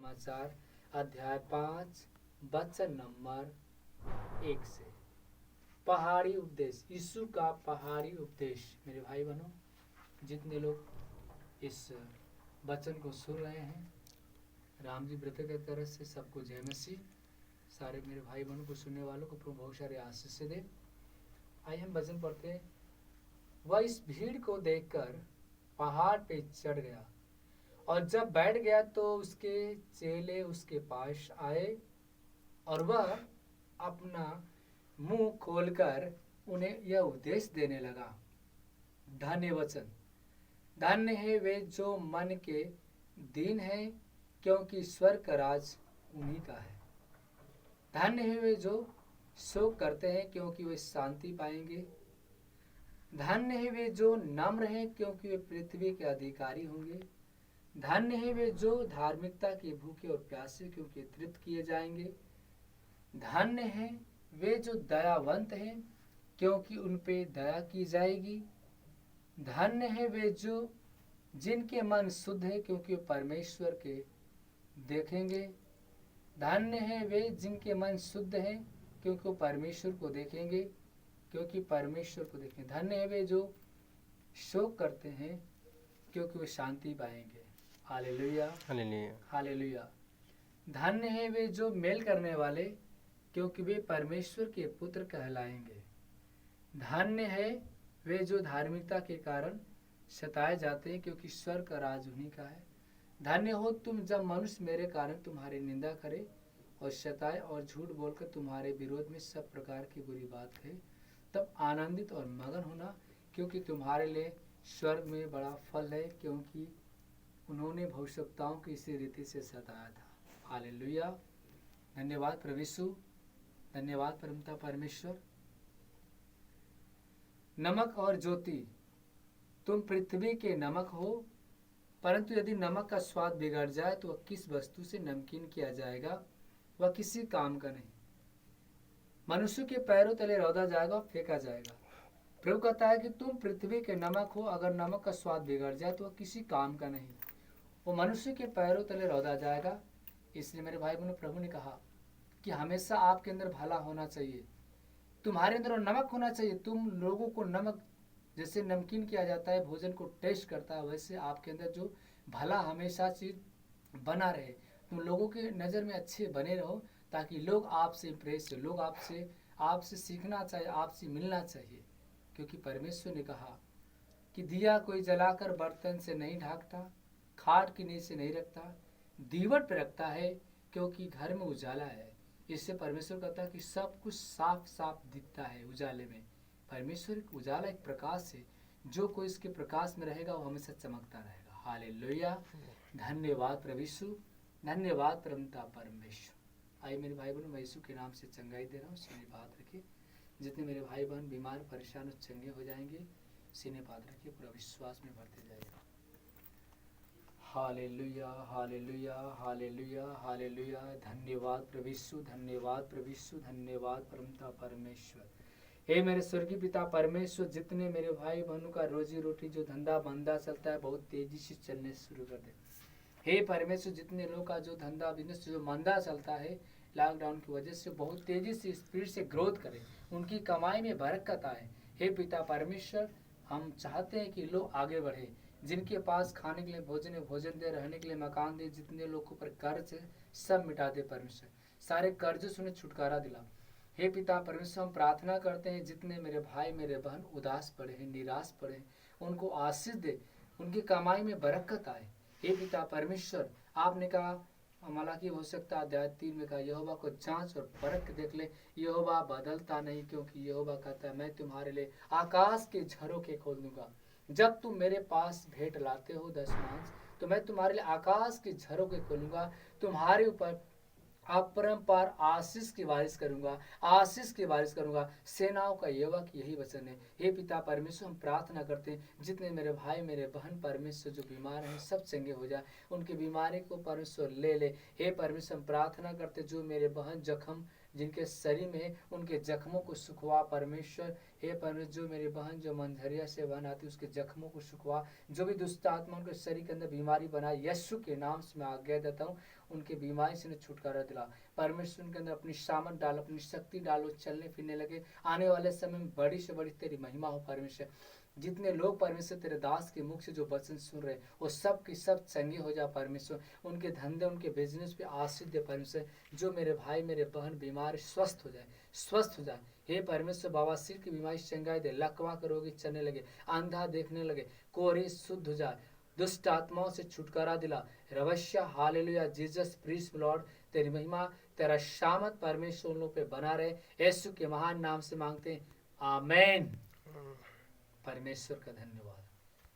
समाचार अध्याय 5 वचन नंबर 1 से। पहाड़ी उपदेश, यीशु का पहाड़ी उपदेश। मेरे भाई बहनों, जितने लोग इस वचन को सुन रहे हैं, राम जी व्रत की तरफ से सबको जय मसीह। सारे मेरे भाई बहनों को, सुनने वालों को प्रभु बहुत सारे आशीष से दे। आइए हम वचन पढ़ते हैं। वह इस भीड़ को देखकर पहाड़ पे चढ़ गया और जब बैठ गया तो उसके चेले उसके पास आए और वह अपना मुंह खोलकर उन्हें यह उपदेश देने लगा। धन्य वचन। धन्य है वे जो मन के दीन है, क्योंकि ईश्वर का राज उन्हीं का है। धन्य है वे जो शोक करते हैं, क्योंकि वे शांति पाएंगे। धन्य है वे जो नम्र हैं, क्योंकि वे पृथ्वी के अधिकारी होंगे। धन्य है वे जो धार्मिकता के भूखे और प्यासे, क्योंकि तृप्त किए जाएंगे। धन्य है वे जो दयावंत हैं, क्योंकि उन पे दया की जाएगी। धन्य है वे जो जिनके मन शुद्ध है, क्योंकि वे परमेश्वर के देखेंगे। धन्य है वे जिनके मन शुद्ध हैं, क्योंकि वो परमेश्वर को देखेंगे, क्योंकि परमेश्वर को देखेंगे। धन्य है वे जो शोक करते हैं, क्योंकि वे शांति पाएंगे। Hallelujah, hallelujah, hallelujah. धन्य है वे जो मेल करने वाले, क्योंकि वे परमेश्वर के पुत्र कहलाएंगे। धन्य है वे जो धार्मिकता के कारण सताए जाते हैं, क्योंकि ईश्वर का राज उन्हीं का है। धन्य हो तुम जब मनुष्य मेरे कारण तुम्हारी निंदा करे और सताए और झूठ बोलकर तुम्हारे विरोध में सब प्रकार की बुरी बात कहे, तब आनंदित और मगन होना, क्योंकि तुम्हारे लिए स्वर्ग में बड़ा फल है, क्योंकि उन्होंने भविष्यवक्ताओं की इसी रीति से सताया था। हालेलुया। धन्यवाद प्रभु यीशु, धन्यवाद परमपिता परमेश्वर। नमक और ज्योति। तुम पृथ्वी के नमक हो, परंतु यदि नमक का स्वाद बिगड़ जाए तो वह किस वस्तु से नमकीन किया जाएगा? वह किसी काम का नहीं, मनुष्य के पैरों तले रौंदा जाएगा और फेंका जाएगा। प्रभु कहता है कि तुम पृथ्वी के नमक हो, अगर नमक का स्वाद बिगड़ जाए तो वह किसी काम का नहीं, वो मनुष्य के पैरों तले रौंदा जाएगा। इसलिए मेरे भाई बहनों, प्रभु ने कहा कि हमेशा आपके अंदर भला होना चाहिए, तुम्हारे अंदर नमक होना चाहिए। तुम लोगों को नमक जैसे नमकीन किया जाता है, भोजन को टेस्ट करता है, वैसे आपके अंदर जो भला हमेशा चीज बना रहे, तुम लोगों के नज़र में अच्छे बने रहो, ताकि लोग आपसे इम्प्रेस हो, लोग आपसे सीखना चाहिए, आपसे मिलना चाहिए। क्योंकि परमेश्वर ने कहा कि दिया कोई जलाकर बर्तन से नहीं ढाकता, खाट के नीचे नहीं रखता, दीवट पर रखता है, क्योंकि घर में उजाला है। इससे परमेश्वर कहता है कि सब कुछ साफ साफ दिखता है उजाले में। परमेश्वर एक उजाला, एक प्रकाश है, जो कोई इसके प्रकाश में रहेगा वो हमेशा चमकता रहेगा। हालेलुया। धन्यवाद प्रभु यीशु, धन्यवाद परमपिता परमेश्वर। आइए मेरे भाई बहनों, मैं यीशु के नाम से चंगाई दे रहा हूँ, सीने बात रखिए। जितने मेरे भाई बहन बीमार परेशान और चंगे हो जाएंगे, सीने बात रखिए, पूरा विश्वास में बढ़ते जाएगा। Hallelujah, hallelujah, hallelujah, hallelujah. धन्यवाद प्रभु यीशु, धन्यवाद प्रभु यीशु, धन्यवाद परमपिता परमेश्वर। हे मेरे स्वर्गीय पिता परमेश्वर, जितने मेरे भाई बहनों का रोजी रोटी जो धंधा बंदा चलता है, बहुत तेजी से चलने शुरू कर दे। हे परमेश्वर, जितने लोग का जो धंधा बिजनेस जो मंदा चलता है लॉकडाउन की वजह से, बहुत तेजी से स्पीड से ग्रोथ करे, उनकी कमाई में बरकत आए। हे पिता परमेश्वर, हम चाहते हैं कि लोग आगे बढ़े, जिनके पास खाने के लिए भोजन है भोजन दे, रहने के लिए मकान दे, जितने लोगों पर कर्ज है सब मिटा दे परमेश्वर, सारे कर्ज से उन्हें छुटकारा दिला। हे पिता परमेश्वर, हम प्रार्थना करते हैं जितने मेरे भाई मेरे बहन उदास पड़े हैं, निराश पड़े हैं, उनको आशीष दे, उनकी कमाई में बरकत आए। हे पिता परमेश्वर, आपने कहा मलाकी हो सकता अध्याय 3 में कहा, यहोवा को जांच और परख देख ले, यहोवा बदलता नहीं, क्योंकि यहोवा कहता है मैं तुम्हारे लिए आकाश के झरोखे खोल दूंगा। जब तुम मेरे पास भेंट लाते हो दशमांश, तो मैं तुम्हारे लिए आकाश के झरोखे खोलूंगा, तुम्हारे ऊपर अपरंपार आशीष की बारिश करूंगा, आशीष की बारिश करूंगा। सेनाओं का यहोवा की यही वचन है। हे पिता परमेश्वर, हम प्रार्थना करते हैं जितने मेरे भाई मेरे बहन परमेश्वर जो बीमार हैं सब चंगे हो जाए, उनकी बीमारी को परमेश्वर ले ले। हे परमेश्वर, हम प्रार्थना करते जो मेरे बहन जख्म जिनके शरीर में है, उनके जख्मों को सुखवा परमेश्वर। हे परमेश्वर, जो मेरी बहन जो मंझरिया से बहन आती उसके जख्मों को सुखवा, जो भी दुष्ट आत्मा उनके शरीर के अंदर बीमारी बनाए, यीशु के नाम से मैं आज्ञा देता हूँ, उनके बीमारी से छुटकारा दिला। परमेश्वर उनके अंदर अपनी सामर्थ डाल, अपनी शक्ति डालो, चलने फिरने लगे। आने वाले समय में बड़ी से बड़ी तेरी महिमा हो परमेश्वर। जितने लोग परमेश्वर तेरे दास के मुख से जो वचन सुन रहे, वो सब की सब चंगे हो जा परमेश्वर। उनके धंधे, उनके बिजनेस पे आशीष दे परमेश्वर। जो मेरे भाई मेरे बहन बीमार स्वस्थ हो जाए, स्वस्थ हो जाए। हे परमेश्वर, बवासीर की बीमारी चंगाई दे, लकवा के रोगी चलने लगे, अंधा देखने लगे, कोरी शुद्ध हो जाए, दुष्ट आत्माओं से छुटकारा दिला। रवैया हालेलुया, जीसस प्रीस्ट लॉर्ड, तेरी महिमा तेरा शामत परमेश्वर उन लोगों पे बना रहे। यीशु के महान नाम से मांगते हैं, आमेन। परमेश्वर का धन्यवाद।